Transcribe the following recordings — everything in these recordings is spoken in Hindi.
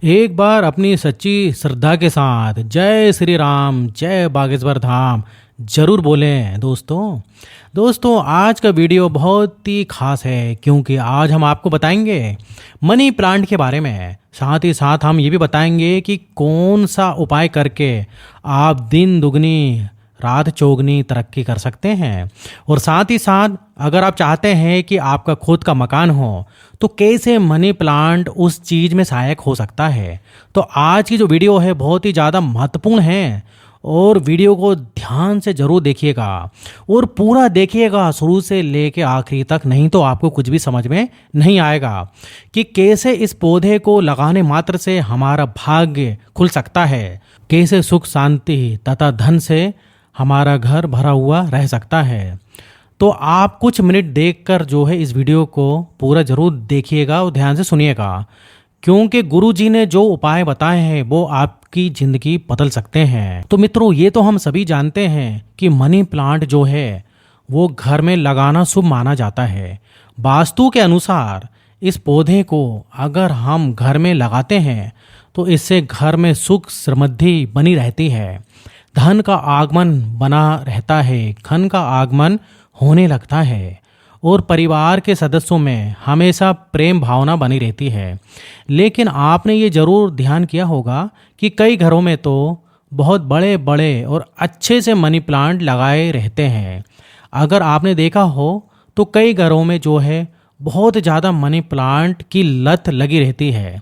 एक बार अपनी सच्ची श्रद्धा के साथ जय श्री राम जय बागेश्वर धाम जरूर बोलें दोस्तों आज का वीडियो बहुत ही खास है क्योंकि आज हम आपको बताएंगे मनी प्लांट के बारे में। साथ ही साथ हम ये भी बताएंगे कि कौन सा उपाय करके आप दिन दुगनी रात चौगनी तरक्की कर सकते हैं। और साथ ही साथ अगर आप चाहते हैं कि आपका खुद का मकान हो तो कैसे मनी प्लांट उस चीज़ में सहायक हो सकता है। तो आज की जो वीडियो है बहुत ही ज़्यादा महत्वपूर्ण है और वीडियो को ध्यान से ज़रूर देखिएगा और पूरा देखिएगा शुरू से लेके आखिरी तक, नहीं तो आपको कुछ भी समझ में नहीं आएगा कि कैसे इस पौधे को लगाने मात्र से हमारा भाग्य खुल सकता है, कैसे सुख शांति तथा धन से हमारा घर भरा हुआ रह सकता है। तो आप कुछ मिनट देखकर जो है इस वीडियो को पूरा ज़रूर देखिएगा और ध्यान से सुनिएगा क्योंकि गुरुजी ने जो उपाय बताए हैं वो आपकी ज़िंदगी बदल सकते हैं। तो मित्रों, ये तो हम सभी जानते हैं कि मनी प्लांट जो है वो घर में लगाना शुभ माना जाता है। वास्तु के अनुसार इस पौधे को अगर हम घर में लगाते हैं तो इससे घर में सुख समृद्धि बनी रहती है, धन का आगमन बना रहता है, धन का आगमन होने लगता है और परिवार के सदस्यों में हमेशा प्रेम भावना बनी रहती है। लेकिन आपने ये ज़रूर ध्यान किया होगा कि कई घरों में तो बहुत बड़े बड़े और अच्छे से मनी प्लांट लगाए रहते हैं। अगर आपने देखा हो तो कई घरों में जो है बहुत ज़्यादा मनी प्लांट की लत लगी रहती है,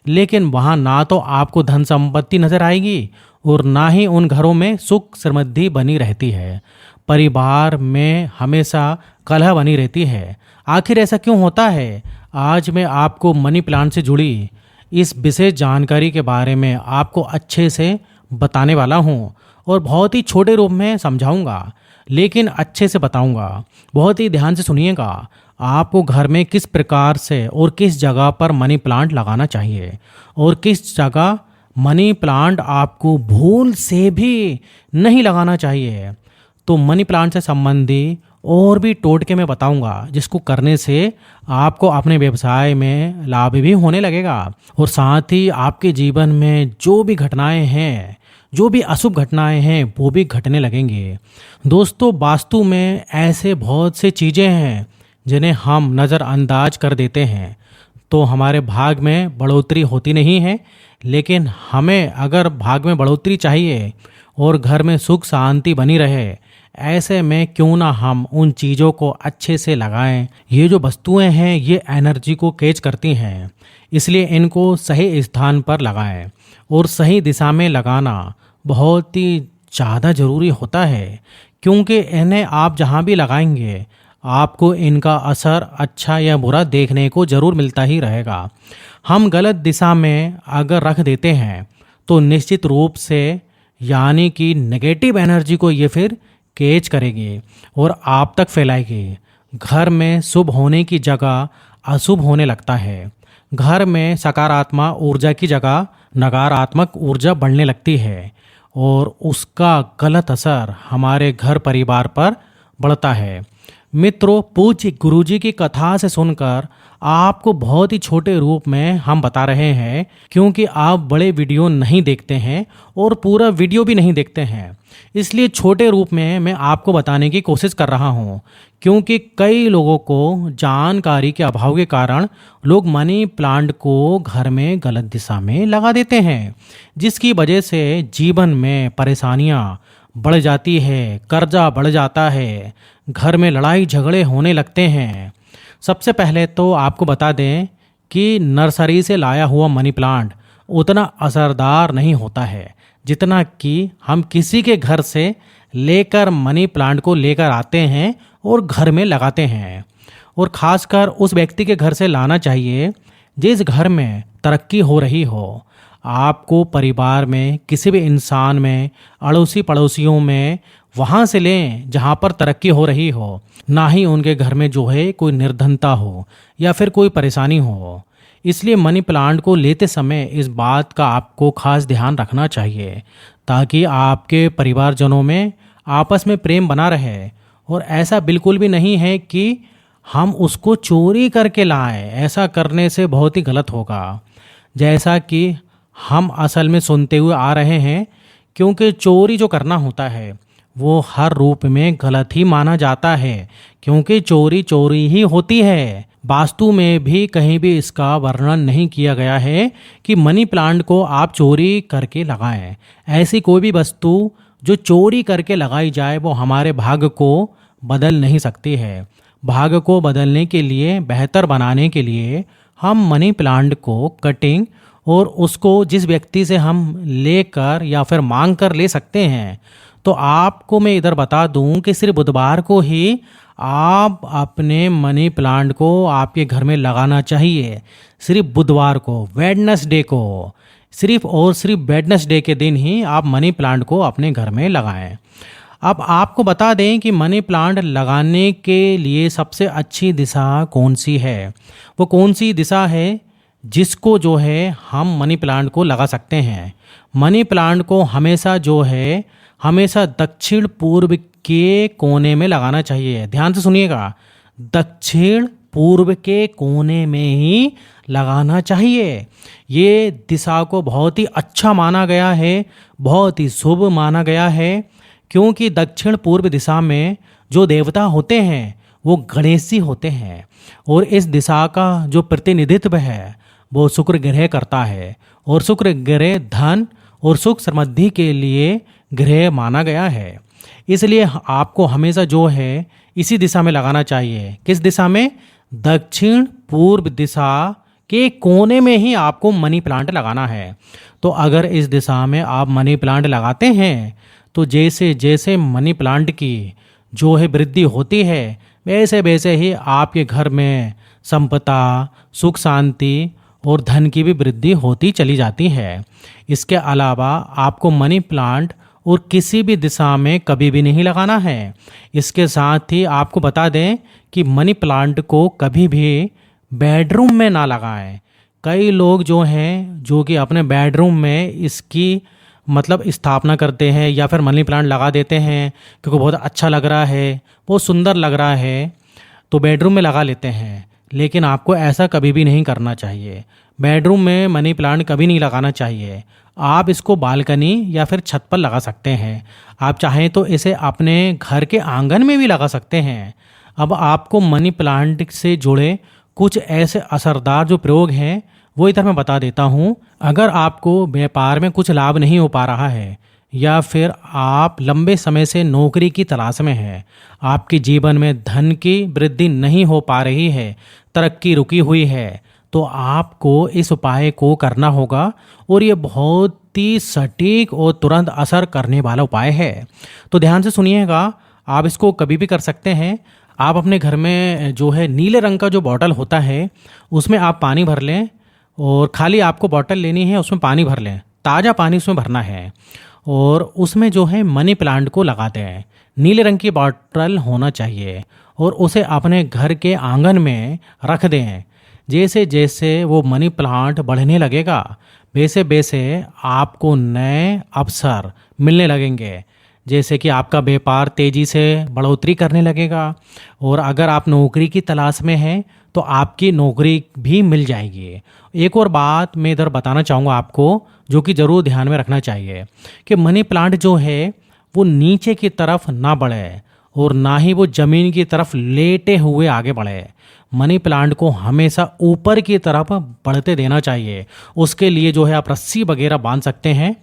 लेकिन वहाँ ना तो आपको धन संपत्ति नज़र आएगी और ना ही उन घरों में सुख समृद्धि बनी रहती है। परिवार में हमेशा कलह बनी रहती है। आखिर ऐसा क्यों होता है? आज मैं आपको मनी प्लांट से जुड़ी इस विशेष जानकारी के बारे में आपको अच्छे से बताने वाला हूँ और बहुत ही छोटे रूप में समझाऊंगा, लेकिन अच्छे से बताऊंगा। बहुत ही ध्यान से सुनिएगा। आपको घर में किस प्रकार से और किस जगह पर मनी प्लांट लगाना चाहिए और किस जगह मनी प्लांट आपको भूल से भी नहीं लगाना चाहिए। तो मनी प्लांट से संबंधी और भी टोटके मैं बताऊंगा जिसको करने से आपको अपने व्यवसाय में लाभ भी होने लगेगा और साथ ही आपके जीवन में जो भी घटनाएं हैं, जो भी अशुभ घटनाएं हैं वो भी घटने लगेंगे। दोस्तों, वास्तु में ऐसे बहुत से चीज़ें हैं जिन्हें हम नज़रअंदाज कर देते हैं तो हमारे भाग में बढ़ोतरी होती नहीं है। लेकिन हमें अगर भाग में बढ़ोतरी चाहिए और घर में सुख शांति बनी रहे, ऐसे में क्यों ना हम उन चीज़ों को अच्छे से लगाएं। ये जो वस्तुएं हैं ये एनर्जी को कैच करती हैं, इसलिए इनको सही स्थान पर लगाएं और सही दिशा में लगाना बहुत ही ज़्यादा ज़रूरी होता है क्योंकि इन्हें आप जहाँ भी लगाएंगे आपको इनका असर अच्छा या बुरा देखने को ज़रूर मिलता ही रहेगा। हम गलत दिशा में अगर रख देते हैं तो निश्चित रूप से यानी कि नेगेटिव एनर्जी को ये फिर कैच करेगी और आप तक फैलाएगी। घर में शुभ होने की जगह अशुभ होने लगता है। घर में सकारात्मक ऊर्जा की जगह नकारात्मक ऊर्जा बढ़ने लगती है और उसका गलत असर हमारे घर परिवार पर बढ़ता है। मित्रों, पूज्य गुरुजी की कथा से सुनकर आपको बहुत ही छोटे रूप में हम बता रहे हैं क्योंकि आप बड़े वीडियो नहीं देखते हैं और पूरा वीडियो भी नहीं देखते हैं, इसलिए छोटे रूप में मैं आपको बताने की कोशिश कर रहा हूं क्योंकि कई लोगों को जानकारी के अभाव के कारण लोग मनी प्लांट को घर में गलत दिशा में लगा देते हैं, जिसकी वजह से जीवन में परेशानियां बढ़ जाती है, कर्जा बढ़ जाता है, घर में लड़ाई झगड़े होने लगते हैं। सबसे पहले तो आपको बता दें कि नर्सरी से लाया हुआ मनी प्लांट उतना असरदार नहीं होता है जितना कि हम किसी के घर से लेकर मनी प्लांट को लेकर आते हैं और घर में लगाते हैं। और ख़ासकर उस व्यक्ति के घर से लाना चाहिए जिस घर में तरक्की हो रही हो। आपको परिवार में किसी भी इंसान में, अड़ोसी पड़ोसियों में वहाँ से लें जहाँ पर तरक्की हो रही हो, ना ही उनके घर में जो है कोई निर्धनता हो या फिर कोई परेशानी हो। इसलिए मनी प्लांट को लेते समय इस बात का आपको खास ध्यान रखना चाहिए ताकि आपके परिवारजनों में आपस में प्रेम बना रहे। और ऐसा बिल्कुल भी नहीं है कि हम उसको चोरी करके लाएं, ऐसा करने से बहुत ही गलत होगा। जैसा कि हम असल में सुनते हुए आ रहे हैं, क्योंकि चोरी जो करना होता है वो हर रूप में गलत ही माना जाता है, क्योंकि चोरी चोरी ही होती है। वास्तु में भी कहीं भी इसका वर्णन नहीं किया गया है कि मनी प्लांट को आप चोरी करके लगाएं। ऐसी कोई भी वस्तु जो चोरी करके लगाई जाए वो हमारे भाग्य को बदल नहीं सकती है। भाग्य को बदलने के लिए, बेहतर बनाने के लिए हम मनी प्लांट को कटिंग और उसको जिस व्यक्ति से हम लेकर या फिर मांग कर ले सकते हैं। तो आपको मैं इधर बता दूं कि सिर्फ बुधवार को ही आप अपने मनी प्लांट को आपके घर में लगाना चाहिए। सिर्फ बुधवार को, वेडनेसडे को, सिर्फ और सिर्फ वेडनेसडे के दिन ही आप मनी प्लांट को अपने घर में लगाएं। अब आपको बता दें कि मनी प्लांट लगाने के लिए सबसे अच्छी दिशा कौन सी है। वो कौन सी दिशा है जिसको जो है हम मनी प्लांट को लगा सकते हैं। मनी प्लांट को हमेशा दक्षिण पूर्व के कोने में लगाना चाहिए। ध्यान से सुनिएगा, दक्षिण पूर्व के कोने में ही लगाना चाहिए। ये दिशा को बहुत ही अच्छा माना गया है, बहुत ही शुभ माना गया है, क्योंकि दक्षिण पूर्व दिशा में जो देवता होते हैं वो गणेश जी होते हैं, और इस दिशा का जो प्रतिनिधित्व है वो शुक्र ग्रह करता है, और शुक्र ग्रह धन और सुख समृद्धि के लिए ग्रह माना गया है। इसलिए आपको हमेशा जो है इसी दिशा में लगाना चाहिए। किस दिशा में? दक्षिण पूर्व दिशा के कोने में ही आपको मनी प्लांट लगाना है। तो अगर इस दिशा में आप मनी प्लांट लगाते हैं तो जैसे जैसे मनी प्लांट की जो है वृद्धि होती है, वैसे वैसे ही आपके घर में संपदा, सुख शांति और धन की भी वृद्धि होती चली जाती है। इसके अलावा आपको मनी प्लांट और किसी भी दिशा में कभी भी नहीं लगाना है। इसके साथ ही आपको बता दें कि मनी प्लांट को कभी भी बेडरूम में ना लगाएं। कई लोग जो हैं जो कि अपने बेडरूम में इसकी स्थापना करते हैं या फिर मनी प्लांट लगा देते हैं, क्योंकि बहुत अच्छा लग रहा है, बहुत सुंदर लग रहा है, तो बेडरूम में लगा लेते हैं। लेकिन आपको ऐसा कभी भी नहीं करना चाहिए। बेडरूम में मनी प्लांट कभी नहीं लगाना चाहिए। आप इसको बालकनी या फिर छत पर लगा सकते हैं। आप चाहें तो इसे अपने घर के आंगन में भी लगा सकते हैं। अब आपको मनी प्लांट से जुड़े कुछ ऐसे असरदार जो प्रयोग हैं वो इधर मैं बता देता हूँ। अगर आपको व्यापार में कुछ लाभ नहीं हो पा रहा है, या फिर आप लंबे समय से नौकरी की तलाश में हैं, आपके जीवन में धन की वृद्धि नहीं हो पा रही है, तरक्की रुकी हुई है, तो आपको इस उपाय को करना होगा, और ये बहुत ही सटीक और तुरंत असर करने वाला उपाय है। तो ध्यान से सुनिएगा, आप इसको कभी भी कर सकते हैं। आप अपने घर में जो है नीले रंग का जो बॉटल होता है उसमें आप पानी भर लें, और खाली आपको बॉटल लेनी है, उसमें पानी भर लें, ताज़ा पानी उसमें भरना है, और उसमें जो है मनी प्लांट को लगाते हैं। नीले रंग की बॉटल होना चाहिए, और उसे अपने घर के आंगन में रख दें। जैसे जैसे वो मनी प्लांट बढ़ने लगेगा, वैसे वैसे आपको नए अवसर मिलने लगेंगे। जैसे कि आपका व्यापार तेज़ी से बढ़ोतरी करने लगेगा, और अगर आप नौकरी की तलाश में हैं तो आपकी नौकरी भी मिल जाएगी। एक और बात मैं इधर बताना चाहूँगा आपको, जो कि ज़रूर ध्यान में रखना चाहिए, कि मनी प्लांट जो है वो नीचे की तरफ ना बढ़े, और ना ही वो ज़मीन की तरफ लेटे हुए आगे बढ़े। मनी प्लांट को हमेशा ऊपर की तरफ बढ़ते देना चाहिए। उसके लिए जो है आप रस्सी वगैरह बांध सकते हैं।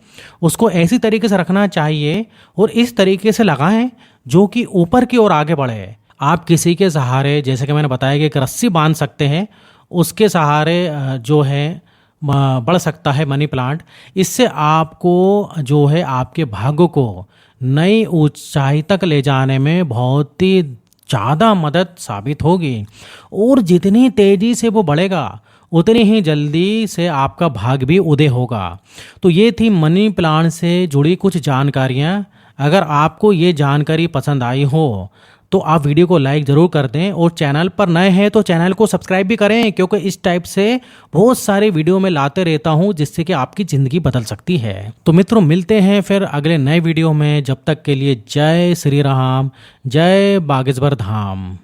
उसको ऐसी तरीके से रखना चाहिए और इस तरीके से लगाएं जो कि ऊपर की ओर आगे बढ़े। आप किसी के सहारे, जैसे कि मैंने बताया कि एक रस्सी बांध सकते हैं, उसके सहारे जो है बढ़ सकता है मनी प्लांट। इससे आपको जो है आपके भाग्य को नई ऊंचाई तक ले जाने में बहुत ही ज़्यादा मदद साबित होगी, और जितनी तेज़ी से वो बढ़ेगा उतनी ही जल्दी से आपका भाग्य भी उदय होगा। तो ये थी मनी प्लांट से जुड़ी कुछ जानकारियाँ। अगर आपको ये जानकारी पसंद आई हो तो आप वीडियो को लाइक ज़रूर कर दें, और चैनल पर नए हैं तो चैनल को सब्सक्राइब भी करें, क्योंकि इस टाइप से बहुत सारे वीडियो मैं लाते रहता हूं जिससे कि आपकी ज़िंदगी बदल सकती है। तो मित्रों, मिलते हैं फिर अगले नए वीडियो में। जब तक के लिए जय श्री राम, जय बागेश्वर धाम।